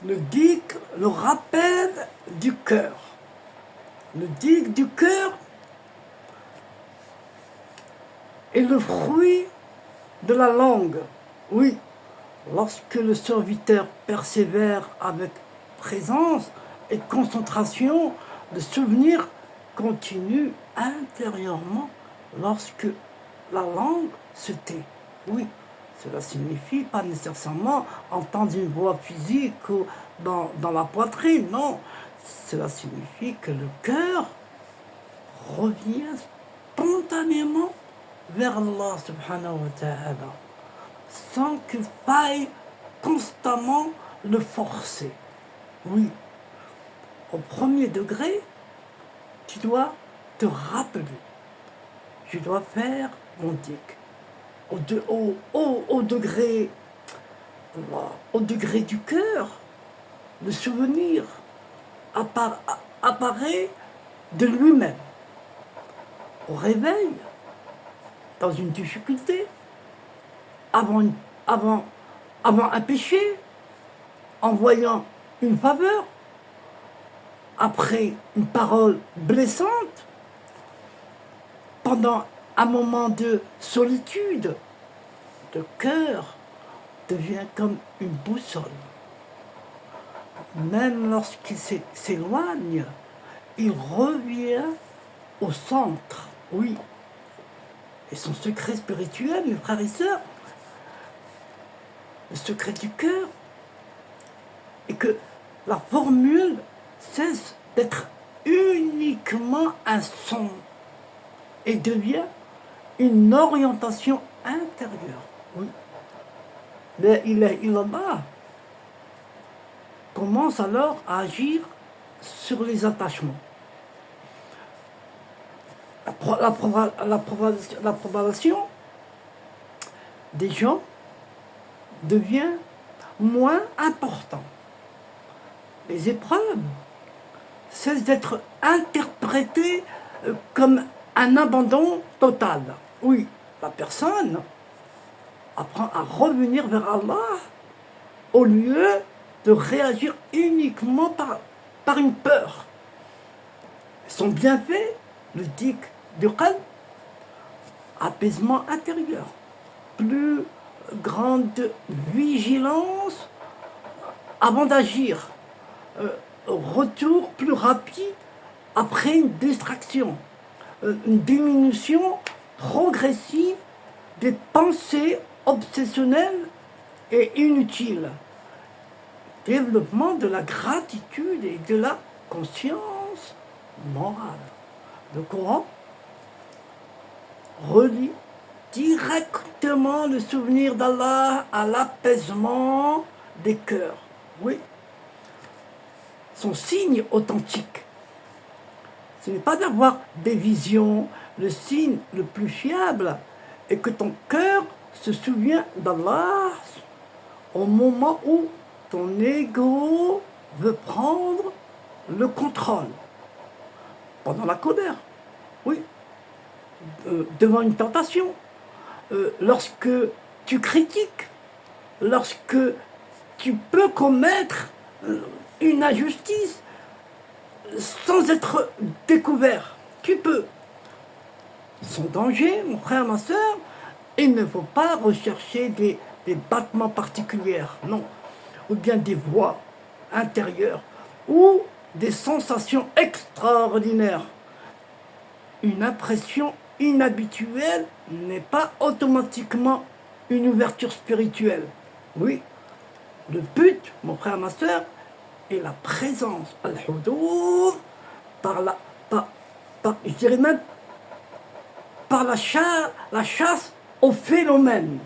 Le dhikr, le rappel du cœur. Le dhikr du cœur est le fruit de la langue. Oui, lorsque le serviteur persévère avec présence et concentration, le souvenir continue intérieurement lorsque la langue se tait. Oui, cela signifie pas nécessairement entendre une voix physique ou dans la poitrine, non. Cela signifie que le cœur revient spontanément vers Allah subhanahu wa ta'ala, sans qu'il faille constamment le forcer. Oui, au premier degré, tu dois te rappeler, je dois faire mon dhikr. Au degré du cœur, le souvenir apparaît de lui-même. Au réveil, dans une difficulté, avant un péché, en voyant une faveur, après une parole blessante, pendant un moment de solitude, le cœur devient comme une boussole. Même lorsqu'il s'éloigne, il revient au centre, oui. Et son secret spirituel, mes frères et sœurs, le secret du cœur, est que la formule cesse d'être uniquement un son et devient une orientation intérieure. Oui. La ilaha illallah commence alors à agir sur les attachements. L'approbation des gens devient moins important. Les épreuves cessent d'être interprétées comme un abandon total. Oui, la personne apprend à revenir vers Allah au lieu de réagir uniquement par une peur. Son bienfait, le dhikr du qalb, apaisement intérieur, plus grande vigilance avant d'agir, retour plus rapide après une distraction, une diminution progressive des pensées obsessionnelles et inutiles, développement de la gratitude et de la conscience morale. Le Coran relie directement le souvenir d'Allah à l'apaisement des cœurs. Oui, son signe authentique, ce n'est pas d'avoir des visions. Le signe le plus fiable est que ton cœur se souvient d'Allah au moment où ton ego veut prendre le contrôle. Pendant la colère, oui, devant une tentation, lorsque tu critiques, lorsque tu peux commettre une injustice sans être découvert. Tu peux. Son danger, mon frère, ma soeur, il ne faut pas rechercher des battements particuliers, non, ou bien des voix intérieures, ou des sensations extraordinaires. Une impression inhabituelle n'est pas automatiquement une ouverture spirituelle. Oui, le but, mon frère, ma soeur, est la présence, al-hudur, je dirais même par la chasse au phénomène.